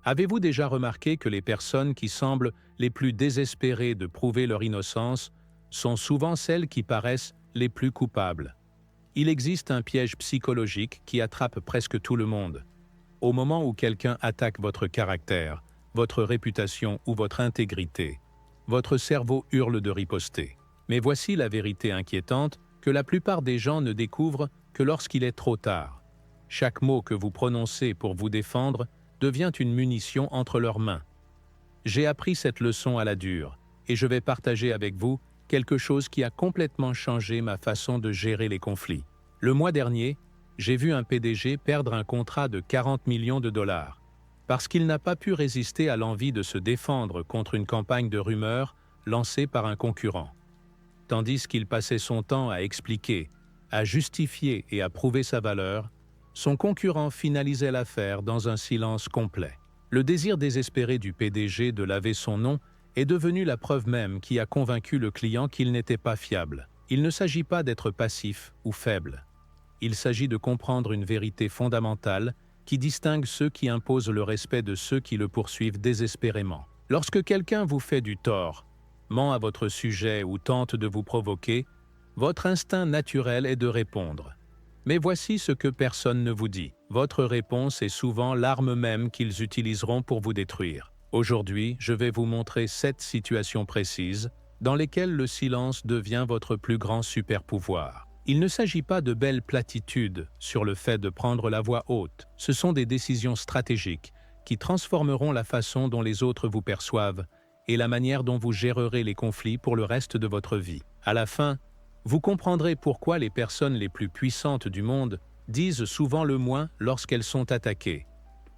Avez-vous déjà remarqué que les personnes qui semblent les plus désespérées de prouver leur innocence sont souvent celles qui paraissent les plus coupables? Il existe un piège psychologique qui attrape presque tout le monde. Au moment où quelqu'un attaque votre caractère, votre réputation ou votre intégrité, votre cerveau hurle de riposter. Mais voici la vérité inquiétante que la plupart des gens ne découvrent que lorsqu'il est trop tard. Chaque mot que vous prononcez pour vous défendre devient une munition entre leurs mains. J'ai appris cette leçon à la dure, et je vais partager avec vous quelque chose qui a complètement changé ma façon de gérer les conflits. Le mois dernier, j'ai vu un PDG perdre un contrat de 40 millions de dollars, parce qu'il n'a pas pu résister à l'envie de se défendre contre une campagne de rumeurs lancée par un concurrent. Tandis qu'il passait son temps à expliquer, à justifier et à prouver sa valeur, son concurrent finalisait l'affaire dans un silence complet. Le désir désespéré du PDG de laver son nom est devenu la preuve même qui a convaincu le client qu'il n'était pas fiable. Il ne s'agit pas d'être passif ou faible. Il s'agit de comprendre une vérité fondamentale qui distingue ceux qui imposent le respect de ceux qui le poursuivent désespérément. Lorsque quelqu'un vous fait du tort, ment à votre sujet ou tente de vous provoquer, votre instinct naturel est de répondre. Mais voici ce que personne ne vous dit. Votre réponse est souvent l'arme même qu'ils utiliseront pour vous détruire. Aujourd'hui, je vais vous montrer 7 situations précises dans lesquelles le silence devient votre plus grand super-pouvoir. Il ne s'agit pas de belles platitudes sur le fait de prendre la voix haute. Ce sont des décisions stratégiques qui transformeront la façon dont les autres vous perçoivent et la manière dont vous gérerez les conflits pour le reste de votre vie. À la fin, vous comprendrez pourquoi les personnes les plus puissantes du monde disent souvent le moins lorsqu'elles sont attaquées.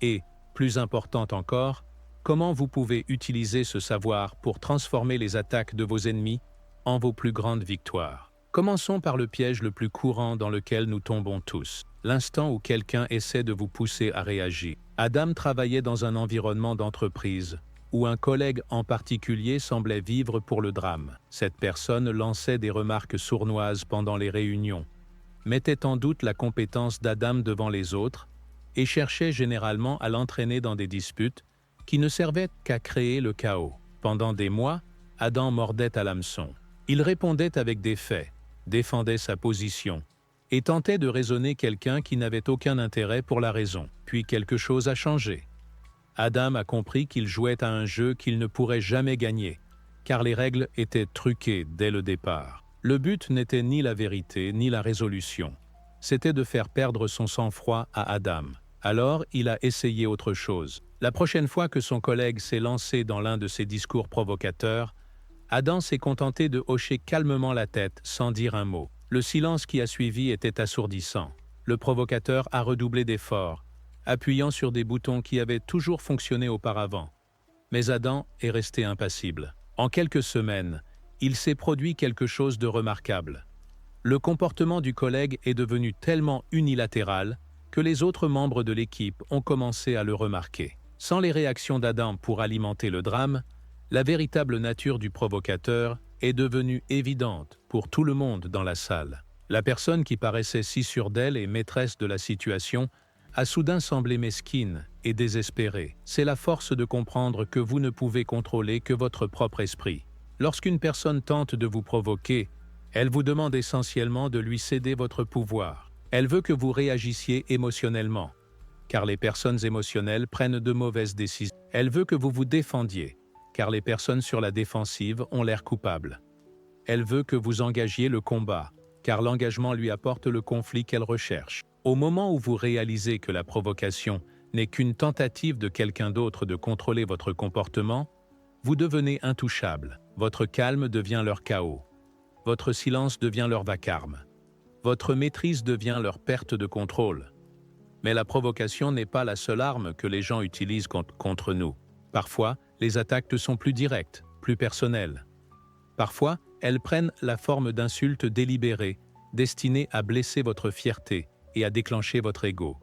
Et, plus important encore, comment vous pouvez utiliser ce savoir pour transformer les attaques de vos ennemis en vos plus grandes victoires. Commençons par le piège le plus courant dans lequel nous tombons tous, l'instant où quelqu'un essaie de vous pousser à réagir. Adam travaillait dans un environnement d'entreprise où un collègue en particulier semblait vivre pour le drame. Cette personne lançait des remarques sournoises pendant les réunions, mettait en doute la compétence d'Adam devant les autres et cherchait généralement à l'entraîner dans des disputes qui ne servaient qu'à créer le chaos. Pendant des mois, Adam mordait à l'hameçon. Il répondait avec des faits, défendait sa position et tentait de raisonner quelqu'un qui n'avait aucun intérêt pour la raison. Puis quelque chose a changé. Adam a compris qu'il jouait à un jeu qu'il ne pourrait jamais gagner, car les règles étaient truquées dès le départ. Le but n'était ni la vérité ni la résolution. C'était de faire perdre son sang-froid à Adam. Alors, il a essayé autre chose. La prochaine fois que son collègue s'est lancé dans l'un de ses discours provocateurs, Adam s'est contenté de hocher calmement la tête sans dire un mot. Le silence qui a suivi était assourdissant. Le provocateur a redoublé d'efforts, appuyant sur des boutons qui avaient toujours fonctionné auparavant. Mais Adam est resté impassible. En quelques semaines, il s'est produit quelque chose de remarquable. Le comportement du collègue est devenu tellement unilatéral que les autres membres de l'équipe ont commencé à le remarquer. Sans les réactions d'Adam pour alimenter le drame, la véritable nature du provocateur est devenue évidente pour tout le monde dans la salle. La personne qui paraissait si sûre d'elle et maîtresse de la situation a soudain semblé mesquine et désespérée. C'est la force de comprendre que vous ne pouvez contrôler que votre propre esprit. Lorsqu'une personne tente de vous provoquer, elle vous demande essentiellement de lui céder votre pouvoir. Elle veut que vous réagissiez émotionnellement, car les personnes émotionnelles prennent de mauvaises décisions. Elle veut que vous vous défendiez, car les personnes sur la défensive ont l'air coupables. Elle veut que vous engagiez le combat, car l'engagement lui apporte le conflit qu'elle recherche. Au moment où vous réalisez que la provocation n'est qu'une tentative de quelqu'un d'autre de contrôler votre comportement, vous devenez intouchable. Votre calme devient leur chaos. Votre silence devient leur vacarme. Votre maîtrise devient leur perte de contrôle. Mais la provocation n'est pas la seule arme que les gens utilisent contre nous. Parfois, les attaques sont plus directes, plus personnelles. Parfois, elles prennent la forme d'insultes délibérées, destinées à blesser votre fierté et à déclencher votre ego.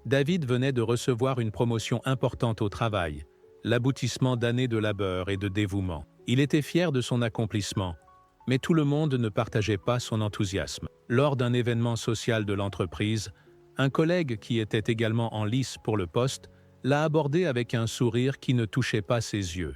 David venait de recevoir une promotion importante au travail, l'aboutissement d'années de labeur et de dévouement. Il était fier de son accomplissement, mais tout le monde ne partageait pas son enthousiasme. Lors d'un événement social de l'entreprise, un collègue qui était également en lice pour le poste l'a abordé avec un sourire qui ne touchait pas ses yeux.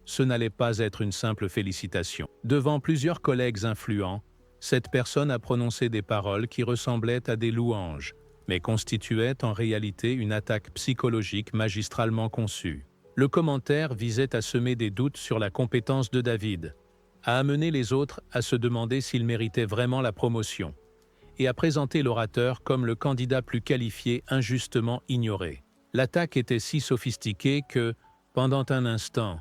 Ce n'allait pas être une simple félicitation. Devant plusieurs collègues influents, cette personne a prononcé des paroles qui ressemblaient à des louanges, mais constituaient en réalité une attaque psychologique magistralement conçue. Le commentaire visait à semer des doutes sur la compétence de David, à amener les autres à se demander s'il méritait vraiment la promotion, et à présenter l'orateur comme le candidat plus qualifié injustement ignoré. L'attaque était si sophistiquée que, pendant un instant,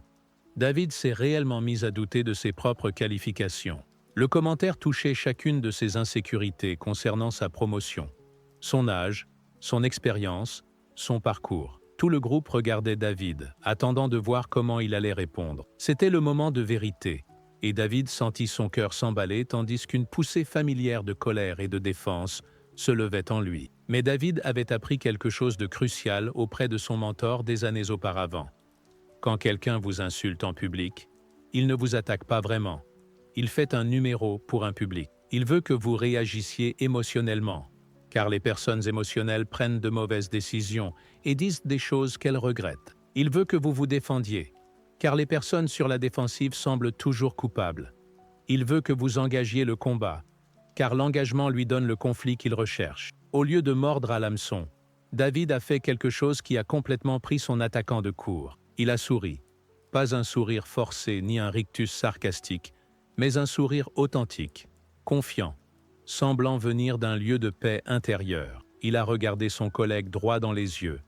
David s'est réellement mis à douter de ses propres qualifications. Le commentaire touchait chacune de ses insécurités concernant sa promotion, son âge, son expérience, son parcours. Tout le groupe regardait David, attendant de voir comment il allait répondre. C'était le moment de vérité, et David sentit son cœur s'emballer tandis qu'une poussée familière de colère et de défense se levait en lui. Mais David avait appris quelque chose de crucial auprès de son mentor des années auparavant. Quand quelqu'un vous insulte en public, il ne vous attaque pas vraiment. Il fait un numéro pour un public. Il veut que vous réagissiez émotionnellement, car les personnes émotionnelles prennent de mauvaises décisions et disent des choses qu'elles regrettent. Il veut que vous vous défendiez, car les personnes sur la défensive semblent toujours coupables. Il veut que vous engagiez le combat, car l'engagement lui donne le conflit qu'il recherche. Au lieu de mordre à l'hameçon, David a fait quelque chose qui a complètement pris son attaquant de court. Il a souri. Pas un sourire forcé ni un rictus sarcastique, mais un sourire authentique, confiant, semblant venir d'un lieu de paix intérieure. Il a regardé son collègue droit dans les yeux,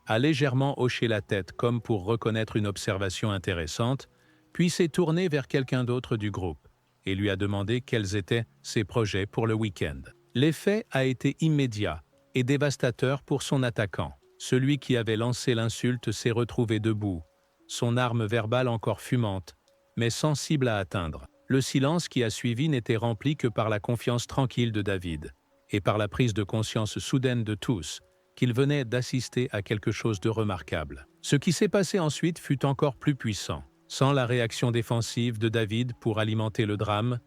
a légèrement hoché la tête comme pour reconnaître une observation intéressante, puis s'est tourné vers quelqu'un d'autre du groupe et lui a demandé quels étaient ses projets pour le week-end. L'effet a été immédiat et dévastateur pour son attaquant. Celui qui avait lancé l'insulte s'est retrouvé debout, son arme verbale encore fumante, mais sans cible à atteindre. Le silence qui a suivi n'était rempli que par la confiance tranquille de David, et par la prise de conscience soudaine de tous, qu'il venait d'assister à quelque chose de remarquable. Ce qui s'est passé ensuite fut encore plus puissant. Sans la réaction défensive de David pour alimenter le drame,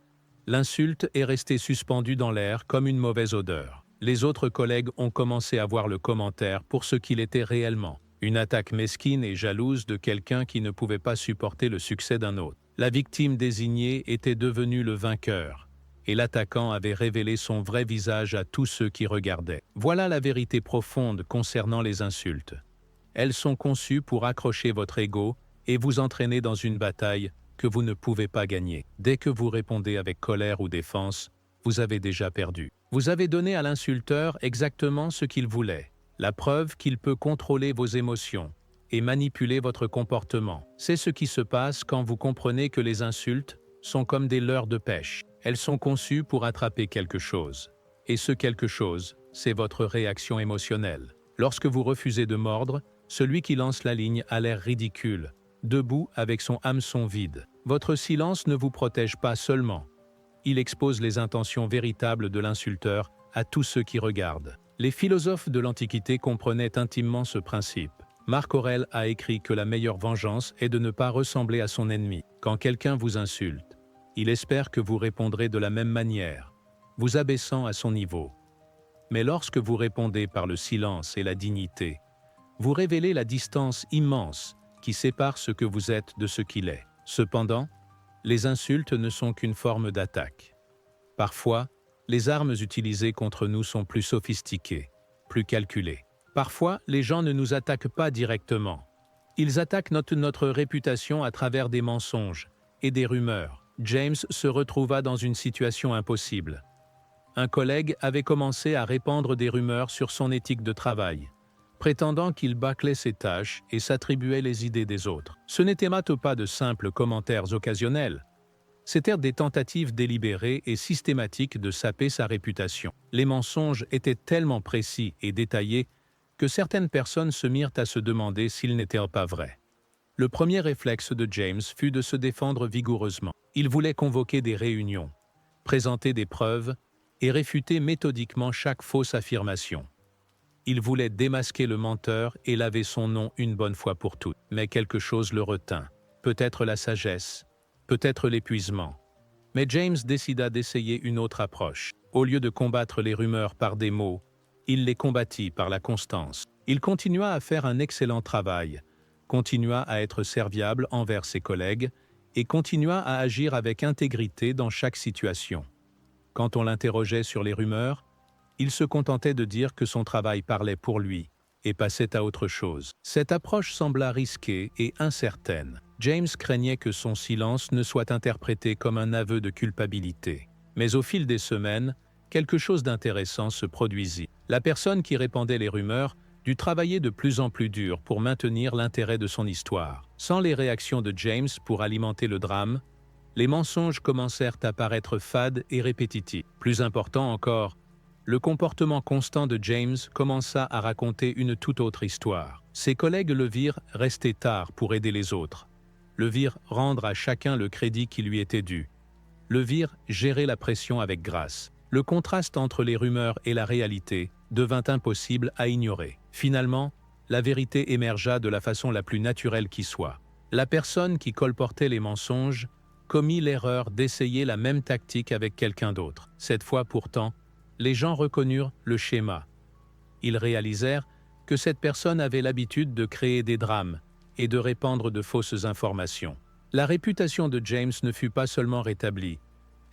l'insulte est restée suspendue dans l'air comme une mauvaise odeur. Les autres collègues ont commencé à voir le commentaire pour ce qu'il était réellement, une attaque mesquine et jalouse de quelqu'un qui ne pouvait pas supporter le succès d'un autre. La victime désignée était devenue le vainqueur, et l'attaquant avait révélé son vrai visage à tous ceux qui regardaient. Voilà la vérité profonde concernant les insultes. Elles sont conçues pour accrocher votre ego et vous entraîner dans une bataille que vous ne pouvez pas gagner. Dès que vous répondez avec colère ou défense, vous avez déjà perdu. Vous avez donné à l'insulteur exactement ce qu'il voulait, la preuve qu'il peut contrôler vos émotions et manipuler votre comportement. C'est ce qui se passe quand vous comprenez que les insultes sont comme des leurres de pêche. Elles sont conçues pour attraper quelque chose. Et ce quelque chose, c'est votre réaction émotionnelle. Lorsque vous refusez de mordre, celui qui lance la ligne a l'air ridicule, debout avec son hameçon vide. Votre silence ne vous protège pas seulement. Il expose les intentions véritables de l'insulteur à tous ceux qui regardent. Les philosophes de l'Antiquité comprenaient intimement ce principe. Marc Aurèle a écrit que la meilleure vengeance est de ne pas ressembler à son ennemi. Quand quelqu'un vous insulte, il espère que vous répondrez de la même manière, vous abaissant à son niveau. Mais lorsque vous répondez par le silence et la dignité, vous révélez la distance immense qui sépare ce que vous êtes de ce qu'il est. Cependant, les insultes ne sont qu'une forme d'attaque. Parfois, les armes utilisées contre nous sont plus sophistiquées, plus calculées. Parfois, les gens ne nous attaquent pas directement. Ils attaquent notre réputation à travers des mensonges et des rumeurs. James se retrouva dans une situation impossible. Un collègue avait commencé à répandre des rumeurs sur son éthique de travail, prétendant qu'il bâclait ses tâches et s'attribuait les idées des autres. Ce n'étaient pas de simples commentaires occasionnels. C'étaient des tentatives délibérées et systématiques de saper sa réputation. Les mensonges étaient tellement précis et détaillés que certaines personnes se mirent à se demander s'ils n'étaient pas vrais. Le premier réflexe de James fut de se défendre vigoureusement. Il voulait convoquer des réunions, présenter des preuves et réfuter méthodiquement chaque fausse affirmation. Il voulait démasquer le menteur et laver son nom une bonne fois pour toutes. Mais quelque chose le retint. Peut-être la sagesse, peut-être l'épuisement. Mais James décida d'essayer une autre approche. Au lieu de combattre les rumeurs par des mots, il les combattit par la constance. Il continua à faire un excellent travail, continua à être serviable envers ses collègues et continua à agir avec intégrité dans chaque situation. Quand on l'interrogeait sur les rumeurs, il se contentait de dire que son travail parlait pour lui et passait à autre chose. Cette approche sembla risquée et incertaine. James craignait que son silence ne soit interprété comme un aveu de culpabilité. Mais au fil des semaines, quelque chose d'intéressant se produisit. La personne qui répandait les rumeurs dut travailler de plus en plus dur pour maintenir l'intérêt de son histoire. Sans les réactions de James pour alimenter le drame, les mensonges commencèrent à paraître fades et répétitifs. Plus important encore, le comportement constant de James commença à raconter une toute autre histoire. Ses collègues le virent rester tard pour aider les autres, le virent rendre à chacun le crédit qui lui était dû, le virent gérer la pression avec grâce. Le contraste entre les rumeurs et la réalité devint impossible à ignorer. Finalement, la vérité émergea de la façon la plus naturelle qui soit. La personne qui colportait les mensonges commit l'erreur d'essayer la même tactique avec quelqu'un d'autre. Cette fois pourtant, les gens reconnurent le schéma. Ils réalisèrent que cette personne avait l'habitude de créer des drames et de répandre de fausses informations. La réputation de James ne fut pas seulement rétablie,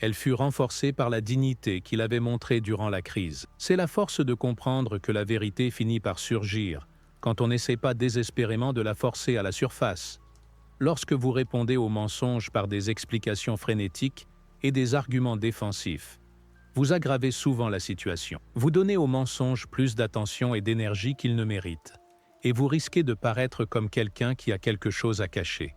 elle fut renforcée par la dignité qu'il avait montrée durant la crise. C'est la force de comprendre que la vérité finit par surgir quand on n'essaie pas désespérément de la forcer à la surface. Lorsque vous répondez aux mensonges par des explications frénétiques et des arguments défensifs, vous aggravez souvent la situation. Vous donnez aux mensonges plus d'attention et d'énergie qu'ils ne méritent, et vous risquez de paraître comme quelqu'un qui a quelque chose à cacher.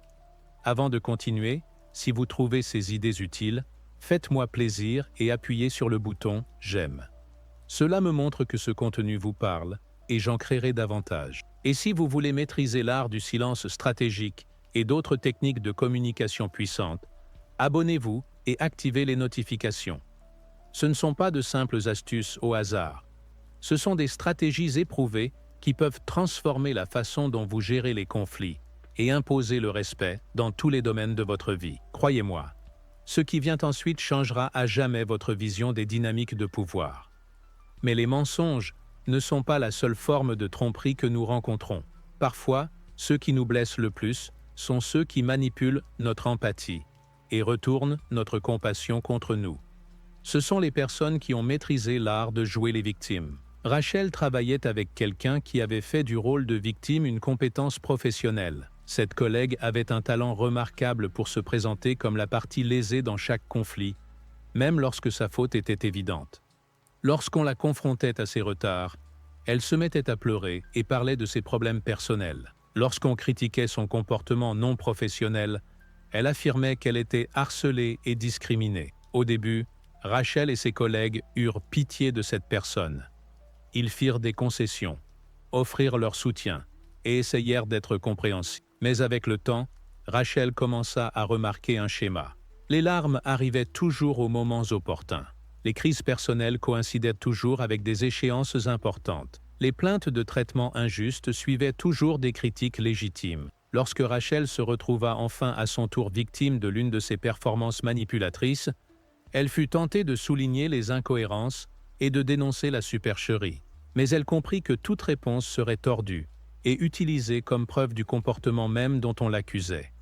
Avant de continuer, si vous trouvez ces idées utiles, faites-moi plaisir et appuyez sur le bouton « J'aime ». Cela me montre que ce contenu vous parle et j'en créerai davantage. Et si vous voulez maîtriser l'art du silence stratégique et d'autres techniques de communication puissantes, abonnez-vous et activez les notifications. Ce ne sont pas de simples astuces au hasard. Ce sont des stratégies éprouvées qui peuvent transformer la façon dont vous gérez les conflits et imposer le respect dans tous les domaines de votre vie. Croyez-moi, ce qui vient ensuite changera à jamais votre vision des dynamiques de pouvoir. Mais les mensonges ne sont pas la seule forme de tromperie que nous rencontrons. Parfois, ceux qui nous blessent le plus sont ceux qui manipulent notre empathie et retournent notre compassion contre nous. Ce sont les personnes qui ont maîtrisé l'art de jouer les victimes. Rachel travaillait avec quelqu'un qui avait fait du rôle de victime une compétence professionnelle. Cette collègue avait un talent remarquable pour se présenter comme la partie lésée dans chaque conflit, même lorsque sa faute était évidente. Lorsqu'on la confrontait à ses retards, elle se mettait à pleurer et parlait de ses problèmes personnels. Lorsqu'on critiquait son comportement non professionnel, elle affirmait qu'elle était harcelée et discriminée. Au début, Rachel et ses collègues eurent pitié de cette personne. Ils firent des concessions, offrirent leur soutien et essayèrent d'être compréhensifs. Mais avec le temps, Rachel commença à remarquer un schéma. Les larmes arrivaient toujours aux moments opportuns. Les crises personnelles coïncidaient toujours avec des échéances importantes. Les plaintes de traitement injuste suivaient toujours des critiques légitimes. Lorsque Rachel se retrouva enfin à son tour victime de l'une de ses performances manipulatrices, elle fut tentée de souligner les incohérences et de dénoncer la supercherie. Mais elle comprit que toute réponse serait tordue et utilisée comme preuve du comportement même dont on l'accusait.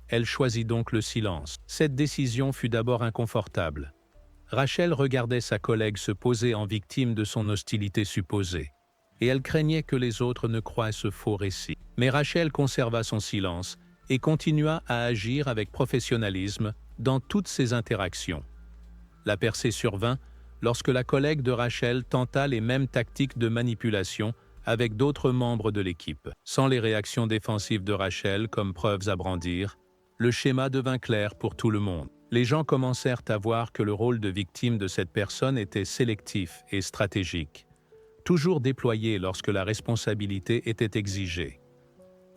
Elle choisit donc le silence. Cette décision fut d'abord inconfortable. Rachel regardait sa collègue se poser en victime de son hostilité supposée, et elle craignait que les autres ne croient ce faux récit. Mais Rachel conserva son silence et continua à agir avec professionnalisme dans toutes ses interactions. La percée survint lorsque la collègue de Rachel tenta les mêmes tactiques de manipulation avec d'autres membres de l'équipe. Sans les réactions défensives de Rachel comme preuves à brandir, le schéma devint clair pour tout le monde. Les gens commencèrent à voir que le rôle de victime de cette personne était sélectif et stratégique, toujours déployé lorsque la responsabilité était exigée.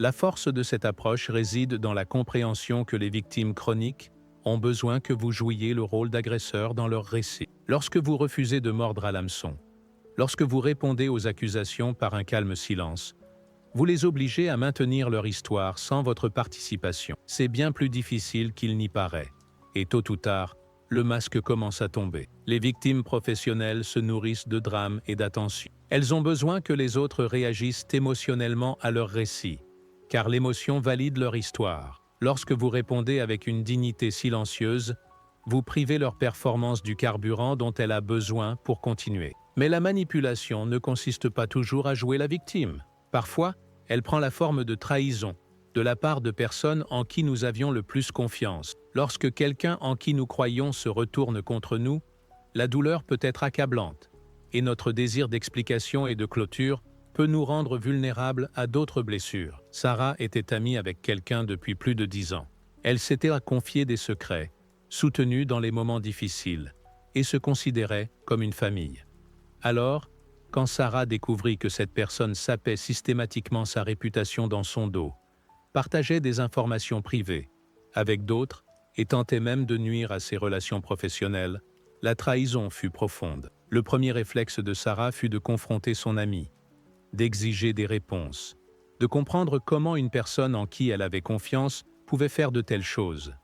La force de cette approche réside dans la compréhension que les victimes chroniques ont besoin que vous jouiez le rôle d'agresseur dans leur récit. Lorsque vous refusez de mordre à l'hameçon, lorsque vous répondez aux accusations par un calme silence, vous les obligez à maintenir leur histoire sans votre participation. C'est bien plus difficile qu'il n'y paraît, et tôt ou tard, le masque commence à tomber. Les victimes professionnelles se nourrissent de drames et d'attention. Elles ont besoin que les autres réagissent émotionnellement à leur récit, car l'émotion valide leur histoire. Lorsque vous répondez avec une dignité silencieuse, vous privez leur performance du carburant dont elle a besoin pour continuer. Mais la manipulation ne consiste pas toujours à jouer la victime. Parfois, elle prend la forme de trahison, de la part de personnes en qui nous avions le plus confiance. Lorsque quelqu'un en qui nous croyions se retourne contre nous, la douleur peut être accablante, et notre désir d'explication et de clôture peut nous rendre vulnérables à d'autres blessures. Sarah était amie avec quelqu'un depuis plus de 10 ans. Elle s'était confiée des secrets, soutenue dans les moments difficiles, et se considérait comme une famille. Alors, quand Sarah découvrit que cette personne sapait systématiquement sa réputation dans son dos, partageait des informations privées avec d'autres et tentait même de nuire à ses relations professionnelles, la trahison fut profonde. Le premier réflexe de Sarah fut de confronter son amie, d'exiger des réponses, de comprendre comment une personne en qui elle avait confiance pouvait faire de telles choses.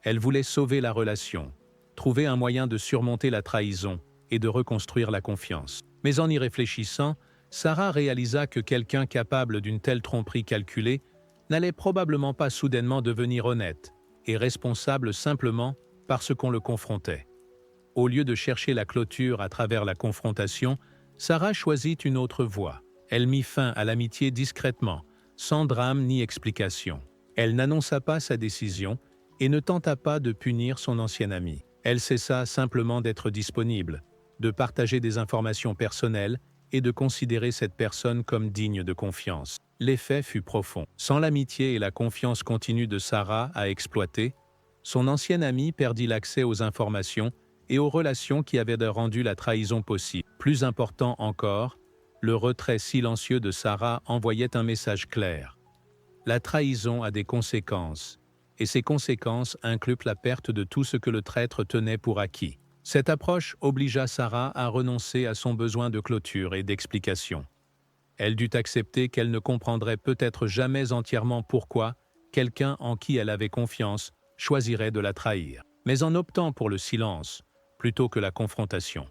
Elle voulait sauver la relation, trouver un moyen de surmonter la trahison et de reconstruire la confiance. Mais en y réfléchissant, Sarah réalisa que quelqu'un capable d'une telle tromperie calculée n'allait probablement pas soudainement devenir honnête et responsable simplement parce qu'on le confrontait. Au lieu de chercher la clôture à travers la confrontation, Sarah choisit une autre voie. Elle mit fin à l'amitié discrètement, sans drame ni explication. Elle n'annonça pas sa décision et ne tenta pas de punir son ancien ami. Elle cessa simplement d'être disponible, de partager des informations personnelles et de considérer cette personne comme digne de confiance. L'effet fut profond. Sans l'amitié et la confiance continue de Sarah à exploiter, son ancien ami perdit l'accès aux informations et aux relations qui avaient rendu la trahison possible. Plus important encore, le retrait silencieux de Sarah envoyait un message clair. La trahison a des conséquences, et ces conséquences incluent la perte de tout ce que le traître tenait pour acquis. Cette approche obligea Sarah à renoncer à son besoin de clôture et d'explication. Elle dut accepter qu'elle ne comprendrait peut-être jamais entièrement pourquoi quelqu'un en qui elle avait confiance choisirait de la trahir. Mais en optant pour le silence, plutôt que la confrontation,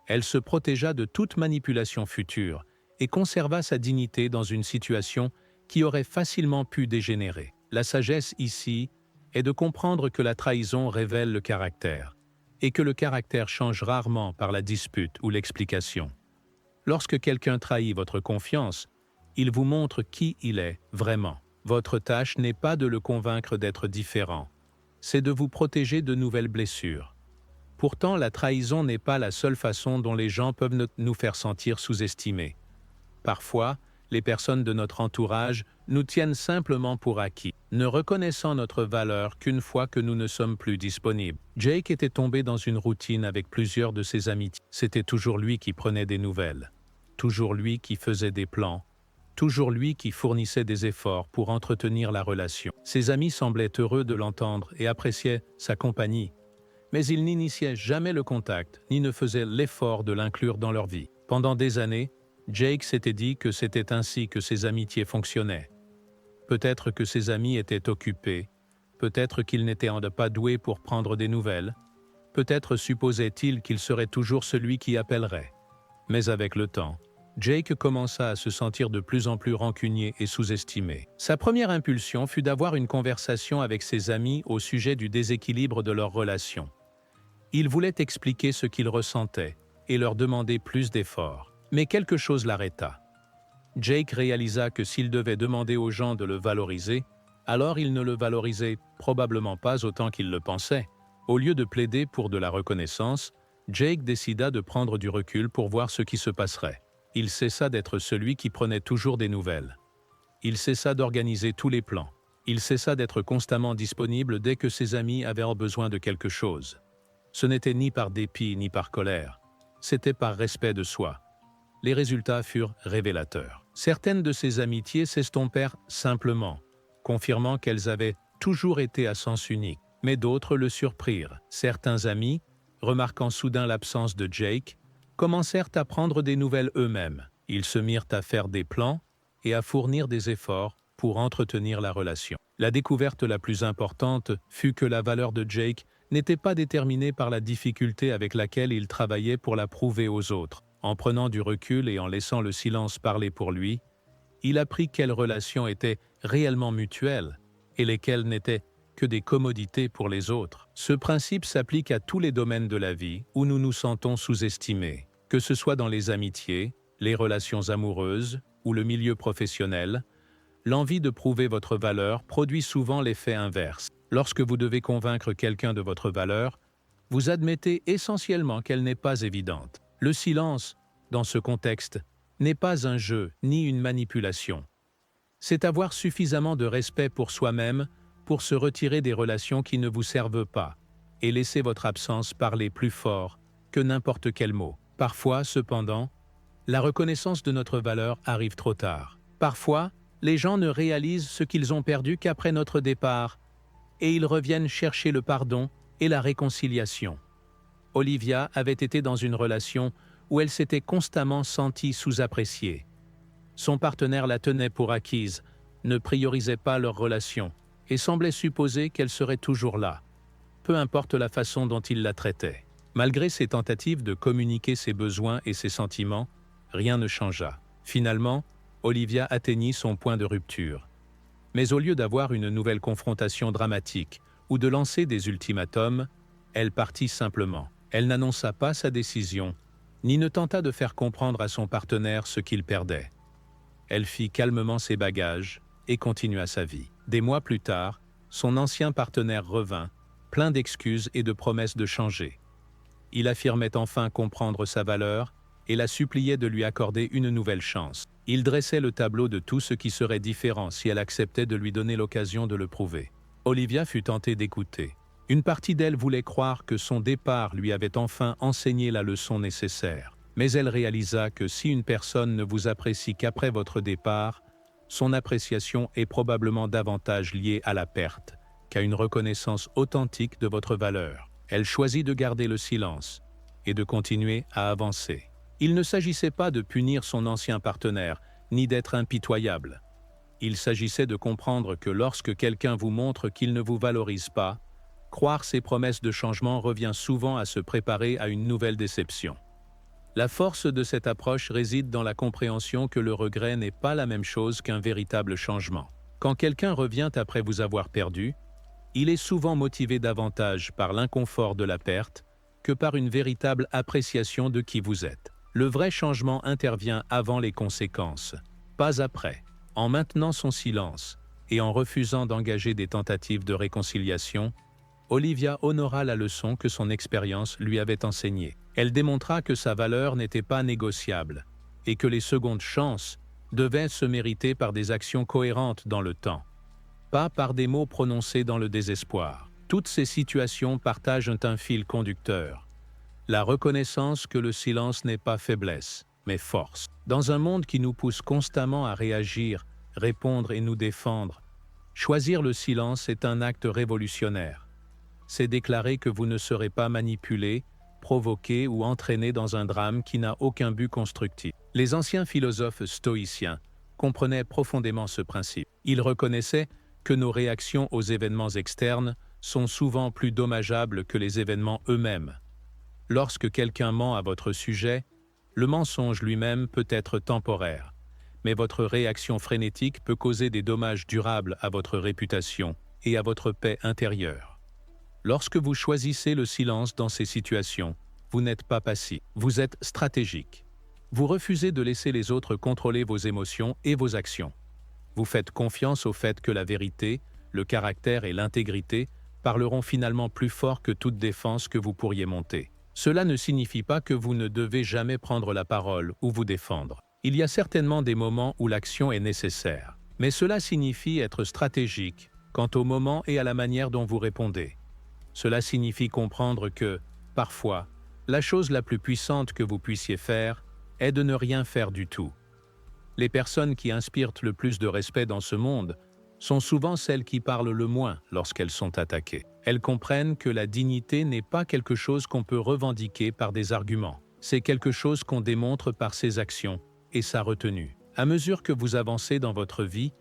elle se protégea de toute manipulation future et conserva sa dignité dans une situation qui aurait facilement pu dégénérer. La sagesse ici est de comprendre que la trahison révèle le caractère, et que le caractère change rarement par la dispute ou l'explication. Lorsque quelqu'un trahit votre confiance, il vous montre qui il est vraiment. Votre tâche n'est pas de le convaincre d'être différent, c'est de vous protéger de nouvelles blessures. Pourtant, la trahison n'est pas la seule façon dont les gens peuvent nous faire sentir sous-estimés. Parfois, les personnes de notre entourage nous tiennent simplement pour acquis, ne reconnaissant notre valeur qu'une fois que nous ne sommes plus disponibles. Jake était tombé dans une routine avec plusieurs de ses amis. C'était toujours lui qui prenait des nouvelles, toujours lui qui faisait des plans, toujours lui qui fournissait des efforts pour entretenir la relation. Ses amis semblaient heureux de l'entendre et appréciaient sa compagnie, mais ils n'initiaient jamais le contact, ni ne faisaient l'effort de l'inclure dans leur vie. Pendant des années, Jake s'était dit que c'était ainsi que ses amitiés fonctionnaient. Peut-être que ses amis étaient occupés, peut-être qu'ils n'étaient pas doués pour prendre des nouvelles, peut-être supposait-il qu'il serait toujours celui qui appellerait. Mais avec le temps, Jake commença à se sentir de plus en plus rancunier et sous-estimé. Sa première impulsion fut d'avoir une conversation avec ses amis au sujet du déséquilibre de leur relation. Il voulait expliquer ce qu'il ressentait et leur demander plus d'efforts. Mais quelque chose l'arrêta. Jake réalisa que s'il devait demander aux gens de le valoriser, alors il ne le valorisait probablement pas autant qu'il le pensait. Au lieu de plaider pour de la reconnaissance, Jake décida de prendre du recul pour voir ce qui se passerait. Il cessa d'être celui qui prenait toujours des nouvelles. Il cessa d'organiser tous les plans. Il cessa d'être constamment disponible dès que ses amis avaient besoin de quelque chose. Ce n'était ni par dépit ni par colère, c'était par respect de soi. Les résultats furent révélateurs. Certaines de ses amitiés s'estompèrent simplement, confirmant qu'elles avaient toujours été à sens unique. Mais d'autres le surprirent. Certains amis, remarquant soudain l'absence de Jake, commencèrent à prendre des nouvelles eux-mêmes. Ils se mirent à faire des plans et à fournir des efforts pour entretenir la relation. La découverte la plus importante fut que la valeur de Jake n'était pas déterminée par la difficulté avec laquelle il travaillait pour la prouver aux autres. En prenant du recul et en laissant le silence parler pour lui, il apprit quelles relations étaient réellement mutuelles et lesquelles n'étaient que des commodités pour les autres. Ce principe s'applique à tous les domaines de la vie où nous nous sentons sous-estimés, que ce soit dans les amitiés, les relations amoureuses ou le milieu professionnel. L'envie de prouver votre valeur produit souvent l'effet inverse. Lorsque vous devez convaincre quelqu'un de votre valeur, vous admettez essentiellement qu'elle n'est pas évidente. Le silence, dans ce contexte, n'est pas un jeu ni une manipulation. C'est avoir suffisamment de respect pour soi-même pour se retirer des relations qui ne vous servent pas et laisser votre absence parler plus fort que n'importe quel mot. Parfois, cependant, la reconnaissance de notre valeur arrive trop tard. Parfois, les gens ne réalisent ce qu'ils ont perdu qu'après notre départ et ils reviennent chercher le pardon et la réconciliation. Olivia avait été dans une relation où elle s'était constamment sentie sous-appréciée. Son partenaire la tenait pour acquise, ne priorisait pas leur relation et semblait supposer qu'elle serait toujours là, peu importe la façon dont il la traitait. Malgré ses tentatives de communiquer ses besoins et ses sentiments, rien ne changea. Finalement, Olivia atteignit son point de rupture. Mais au lieu d'avoir une nouvelle confrontation dramatique ou de lancer des ultimatums, elle partit simplement. Elle n'annonça pas sa décision, ni ne tenta de faire comprendre à son partenaire ce qu'il perdait. Elle fit calmement ses bagages et continua sa vie. Des mois plus tard, son ancien partenaire revint, plein d'excuses et de promesses de changer. Il affirmait enfin comprendre sa valeur et la suppliait de lui accorder une nouvelle chance. Il dressait le tableau de tout ce qui serait différent si elle acceptait de lui donner l'occasion de le prouver. Olivia fut tentée d'écouter. Une partie d'elle voulait croire que son départ lui avait enfin enseigné la leçon nécessaire. Mais elle réalisa que si une personne ne vous apprécie qu'après votre départ, son appréciation est probablement davantage liée à la perte qu'à une reconnaissance authentique de votre valeur. Elle choisit de garder le silence et de continuer à avancer. Il ne s'agissait pas de punir son ancien partenaire, ni d'être impitoyable. Il s'agissait de comprendre que lorsque quelqu'un vous montre qu'il ne vous valorise pas, croire ses promesses de changement revient souvent à se préparer à une nouvelle déception. La force de cette approche réside dans la compréhension que le regret n'est pas la même chose qu'un véritable changement. Quand quelqu'un revient après vous avoir perdu, il est souvent motivé davantage par l'inconfort de la perte que par une véritable appréciation de qui vous êtes. Le vrai changement intervient avant les conséquences, pas après. En maintenant son silence et en refusant d'engager des tentatives de réconciliation, Olivia honora la leçon que son expérience lui avait enseignée. Elle démontra que sa valeur n'était pas négociable et que les secondes chances devaient se mériter par des actions cohérentes dans le temps, pas par des mots prononcés dans le désespoir. Toutes ces situations partagent un fil conducteur: la reconnaissance que le silence n'est pas faiblesse, mais force. Dans un monde qui nous pousse constamment à réagir, répondre et nous défendre, choisir le silence est un acte révolutionnaire. C'est déclarer que vous ne serez pas manipulé, provoqué ou entraîné dans un drame qui n'a aucun but constructif. Les anciens philosophes stoïciens comprenaient profondément ce principe. Ils reconnaissaient que nos réactions aux événements externes sont souvent plus dommageables que les événements eux-mêmes. Lorsque quelqu'un ment à votre sujet, le mensonge lui-même peut être temporaire, mais votre réaction frénétique peut causer des dommages durables à votre réputation et à votre paix intérieure. Lorsque vous choisissez le silence dans ces situations, vous n'êtes pas passif, vous êtes stratégique. Vous refusez de laisser les autres contrôler vos émotions et vos actions. Vous faites confiance au fait que la vérité, le caractère et l'intégrité parleront finalement plus fort que toute défense que vous pourriez monter. Cela ne signifie pas que vous ne devez jamais prendre la parole ou vous défendre. Il y a certainement des moments où l'action est nécessaire, mais cela signifie être stratégique quant au moment et à la manière dont vous répondez. Cela signifie comprendre que, parfois, la chose la plus puissante que vous puissiez faire est de ne rien faire du tout. Les personnes qui inspirent le plus de respect dans ce monde sont souvent celles qui parlent le moins lorsqu'elles sont attaquées. Elles comprennent que la dignité n'est pas quelque chose qu'on peut revendiquer par des arguments. C'est quelque chose qu'on démontre par ses actions et sa retenue. À mesure que vous avancez dans votre vie,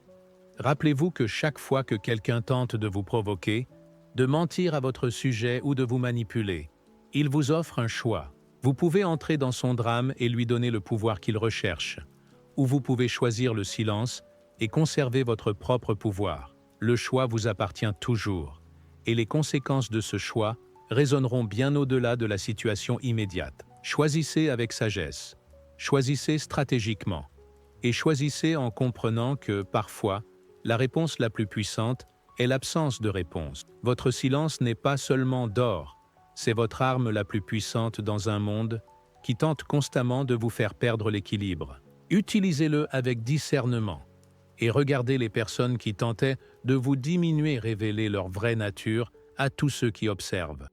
Rappelez-vous que chaque fois que quelqu'un tente de vous provoquer, de mentir à votre sujet ou de vous manipuler, il vous offre un choix. Vous pouvez entrer dans son drame et lui donner le pouvoir qu'il recherche, ou vous pouvez choisir le silence et conserver votre propre pouvoir. Le choix vous appartient toujours, et les conséquences de ce choix résonneront bien au-delà de la situation immédiate. Choisissez avec sagesse, choisissez stratégiquement, et choisissez en comprenant que, parfois, la réponse la plus puissante est l'absence de réponse. Votre silence n'est pas seulement d'or, c'est votre arme la plus puissante dans un monde qui tente constamment de vous faire perdre l'équilibre. Utilisez-le avec discernement et regardez les personnes qui tentaient de vous diminuer révéler leur vraie nature à tous ceux qui observent.